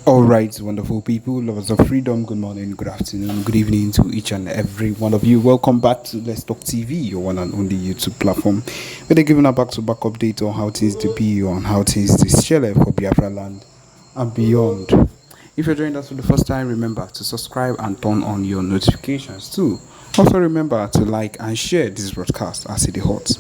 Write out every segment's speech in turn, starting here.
All right, wonderful people, lovers of freedom. Good morning, good afternoon, good evening to each and every one of you. Welcome back to Let's Talk TV, your one and only YouTube platform, where they're giving a back-to-back update on how things to be, on how things to share for Biafra land and beyond. If you're joining us for the first time, remember to subscribe and turn on your notifications too. Also, remember to like and share this broadcast as it is hot.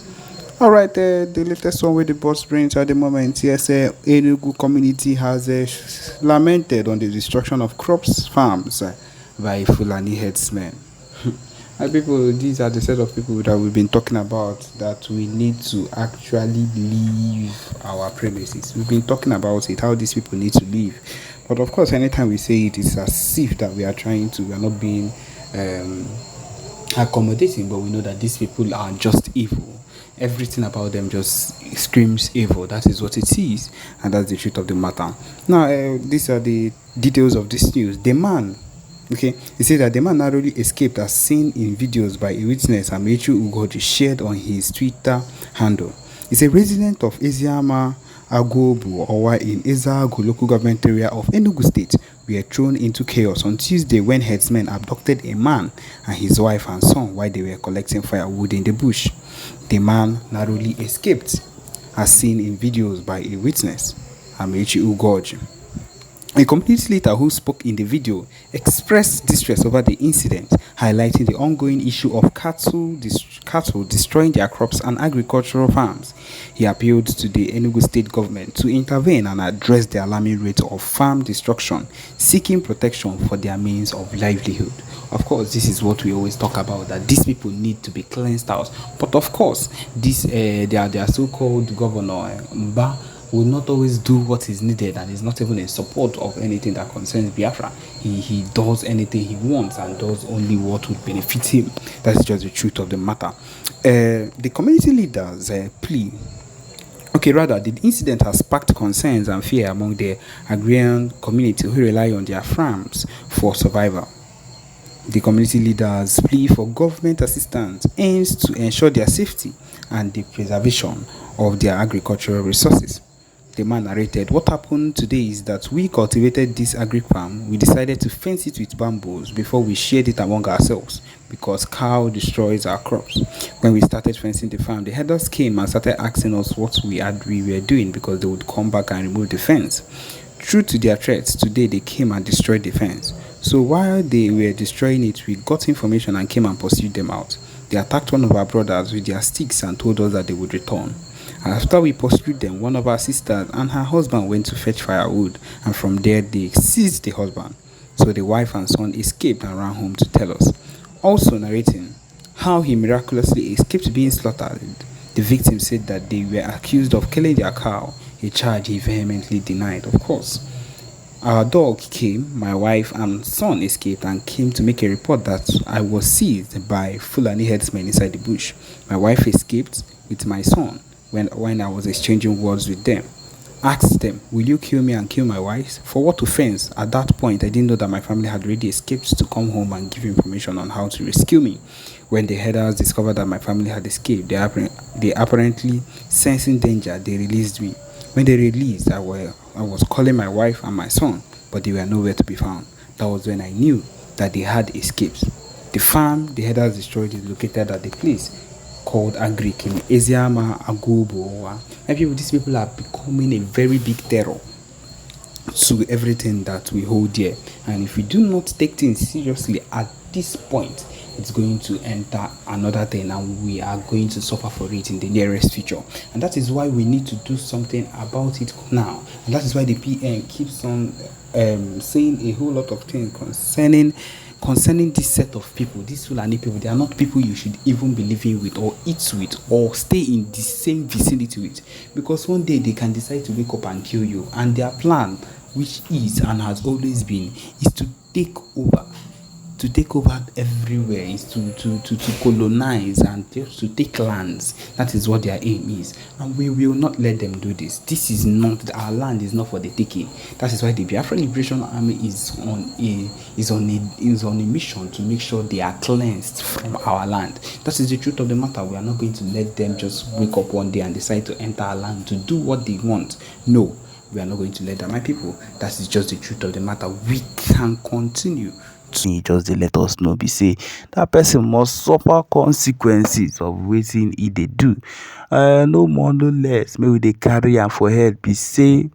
All right, the latest one with the boss brains at the moment. Yes, Enugu community has lamented on the destruction of crops farms by Fulani headsmen. And people, these are the set of people that we've been talking about that we need to actually leave our premises. We've been talking about it, how these people need to leave. But of course, anytime we say it, it's as if that we are not being accommodating, but we know that these people are just evil. Everything about them just screams evil. That is what it is, and that's the truth of the matter. Now, these are the details of this news. The man, okay, he said that the man narrowly escaped as seen in videos by a witness Amechu Ugoji shared on his Twitter handle. He's a resident of Eziama Agobu Owa in Ezagu local government area of Enugu state were thrown into chaos on Tuesday when herdsmen abducted a man and his wife and son while they were collecting firewood in the bush. The man narrowly escaped, as seen in videos by a witness, Amechi Ugoji. A community leader who spoke in the video expressed distress over the incident, highlighting the ongoing issue of cattle destroying their crops and agricultural farms. He appealed to the Enugu state government to intervene and address the alarming rate of farm destruction, seeking protection for their means of livelihood. Of course, this is what we always talk about, that these people need to be cleansed out. But of course, their so-called governor, Mba, will not always do what is needed and is not even in support of anything that concerns Biafra. He does anything he wants and does only what would benefit him. That's just the truth of the matter. The community leaders plea. Okay, rather, the incident has sparked concerns and fear among the agrarian community who rely on their farms for survival. The community leaders' plea for government assistance aims to ensure their safety and the preservation of their agricultural resources. The man narrated, "What happened today is that we cultivated this agri farm. We decided to fence it with bamboos before we shared it among ourselves because cow destroys our crops. When we started fencing the farm, the herders came and started asking us what we were doing because they would come back and remove the fence. True to their threats, today they came and destroyed the fence. So while they were destroying it, we got information and came and pursued them out. They attacked one of our brothers with their sticks and told us that they would return. After we pursued them, one of our sisters and her husband went to fetch firewood, and from there they seized the husband. So the wife and son escaped and ran home to tell us." Also narrating how he miraculously escaped being slaughtered, the victim said that they were accused of killing their cow, a charge he vehemently denied. Of course, our dog came, my wife and son escaped and came to make a report that I was seized by Fulani headsmen inside the bush. My wife escaped with my son when I was exchanging words with them. Asked them, "Will you kill me and kill my wife? For what offense?" At that point, I didn't know that my family had already escaped to come home and give information on how to rescue me. When the herders discovered that my family had escaped, they apparently sensing danger, they released me. When they released, I was calling my wife and my son, but they were nowhere to be found. That was when I knew that they had escaped. The farm the herders destroyed is located at the place called Agric in Eziama Agobo. And these people are becoming a very big terror to everything that we hold dear. And if we do not take things seriously at this point, it's going to enter another thing and we are going to suffer for it in the nearest future. And that is why we need to do something about it now. And that is why the PM keeps on saying a whole lot of things concerning this set of people, these Fulani people. They are not people you should even be living with or eat with or stay in the same vicinity with, because one day they can decide to wake up and kill you, and their plan, which is and has always been, is to take over everywhere, is to colonize and just to take lands. That is what their aim is, and we will not let them do this. This is not, our land is not for the taking. That is why the Biafra Liberation Army is on a mission to make sure they are cleansed from our land. That is the truth of the matter. We are not going to let them just wake up one day and decide to enter our land to do what they want. No, We are not going to let that. My people, that is just the truth of the matter. We can continue to just dey let us know be say that person must suffer consequences of wetin e dey do. No more no less, make we dey carry am for head be say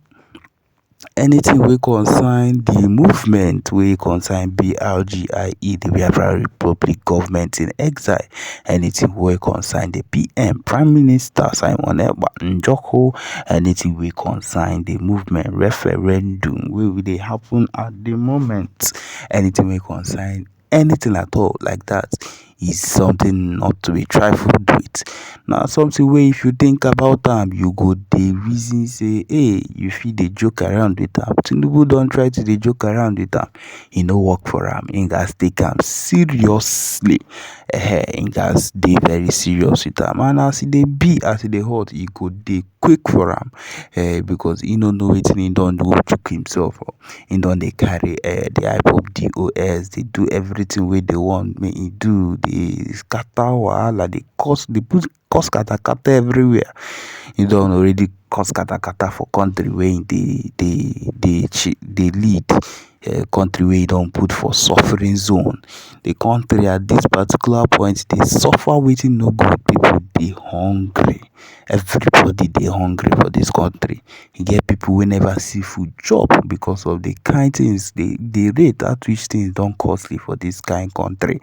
anything wey concern the movement wey concern BRGIE, the Biafra Republic Government in Exile, anything wey concern the PM, Prime Minister Simon Ekpa Njoko, anything wey concern the movement referendum wey dey happen at the moment, anything wey concern anything at all like that is something not to be trifled with. Na something wey if you think about am, you go dey reason say, hey, you fit dey joke around with am. Tinubu don try to dey joke around with am, e no work for am. Im gats take am seriously. Im gats dey very serious with am. And as e dey be, as e dey hot, e go dey quick for am, because e no know wetin e don do chook himself up. Im don dey carry the IPOB DOS, dey do everything wey dey want make e do, dey scatter wahala, dey cause katakata everywhere. He don already cause katakata for country wey im dey lead, country wey e don put for suffering zone. The country at this particular point dey suffer wetin no good. People dey hungry. Everybody dey hungry for this country. E get people wey never see food chop because of the kind things, the rate at which things don costly for this kind country.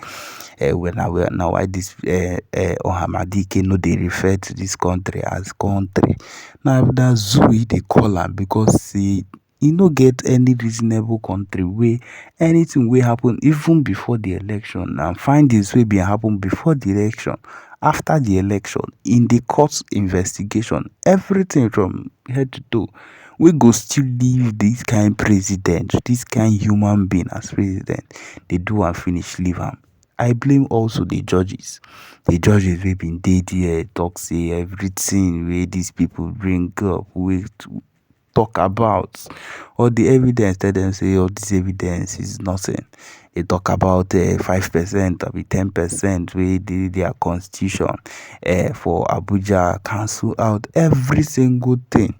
Na why this Ohamadike no dey refer to this country as country. Na zoo e dey call am because say e no get any reasonable country wey anything wey happen even before the election and findings wey bin happen before the election, after the election, in the court investigation, everything from head to toe, we go still leave this kind president, this kind human being as president. They do am finish, leave am. I blame also the judges. The judges wey been dey there talk say everything wey these people bring up, we talk about, all the evidence, tell them say all this evidence is nothing. They talk about 5% or 10% wey dey their constitution for Abuja, cancel out every single thing.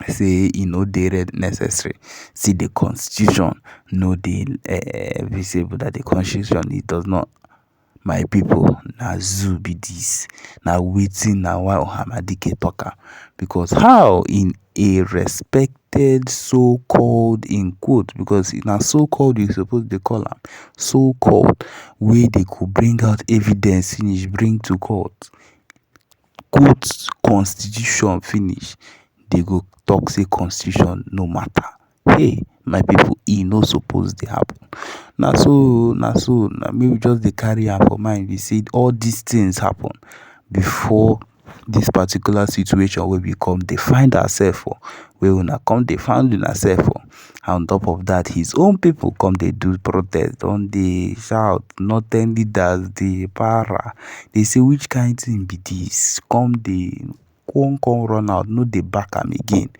Say e no dey necessary. See, the constitution no dey visible, that the constitution it does not. My people, na zoo be this. Na wetin, na why Ohamadike talk am. Because how in a respected so-called, in quote, because na so-called you suppose dey call am, so-called, wey they could bring out evidence finish, bring to court, quote constitution finish, they go talk say constitution no matter. Hey, my people, e no suppose dey happen. Na me we just dey carry am for mind. We see all these things happen before this particular situation wey we come dey find ourselves for, wey una come dey find una self for. On top of that, his own people come dey do protest, don dey shout, northern leaders dey para. They say which kind thing be this? Come run out, no dey back am again.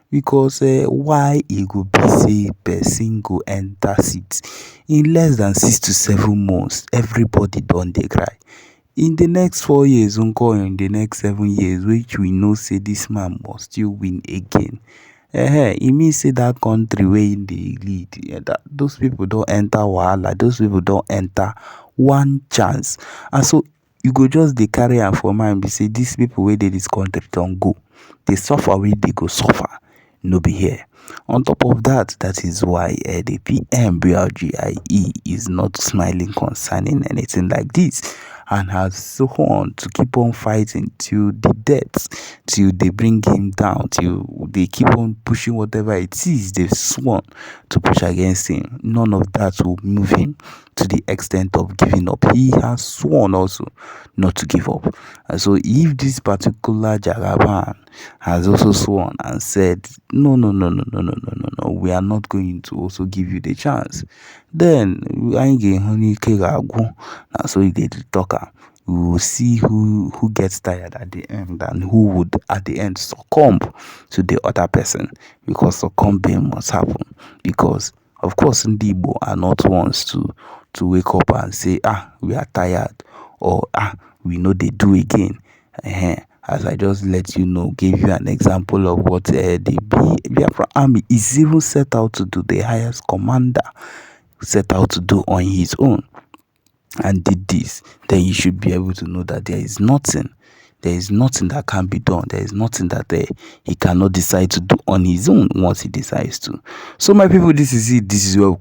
Because why e go be say person go enter seat in less than 6 to 7 months, everybody don dey cry. In the next 4 years, in the next 7 years, which we know say this man must still win again. E mean say that country wey dey lead, that those people don enter wahala, those people don enter one chance. And so you go just dey carry am for mind be say these people wey dey this country don go. They suffer wey they go suffer, no be here. On top of that, that is why the PMBRGIE is not smiling concerning anything like this, and has sworn to keep on fighting till the death, till they bring him down, till they keep on pushing whatever it is they've sworn to push against him. None of that will move him to the extent of giving up. He has sworn also not to give up. And so if this particular Jagaban has also sworn and said, no, we are not going to also give you the chance, then so he did talk. We will see who gets tired at the end and who would at the end succumb to the other person, because succumbing must happen. Because of course Igbo are not ones to wake up and say we are tired, or we know they do again. as I just let you know, gave you an example of what the Biafra army is even set out to do, the highest commander set out to do on his own, and did this, then you should be able to know that there is nothing that can be done. There is nothing that he cannot decide to do on his own once he decides to. So my people, this is it. This is where we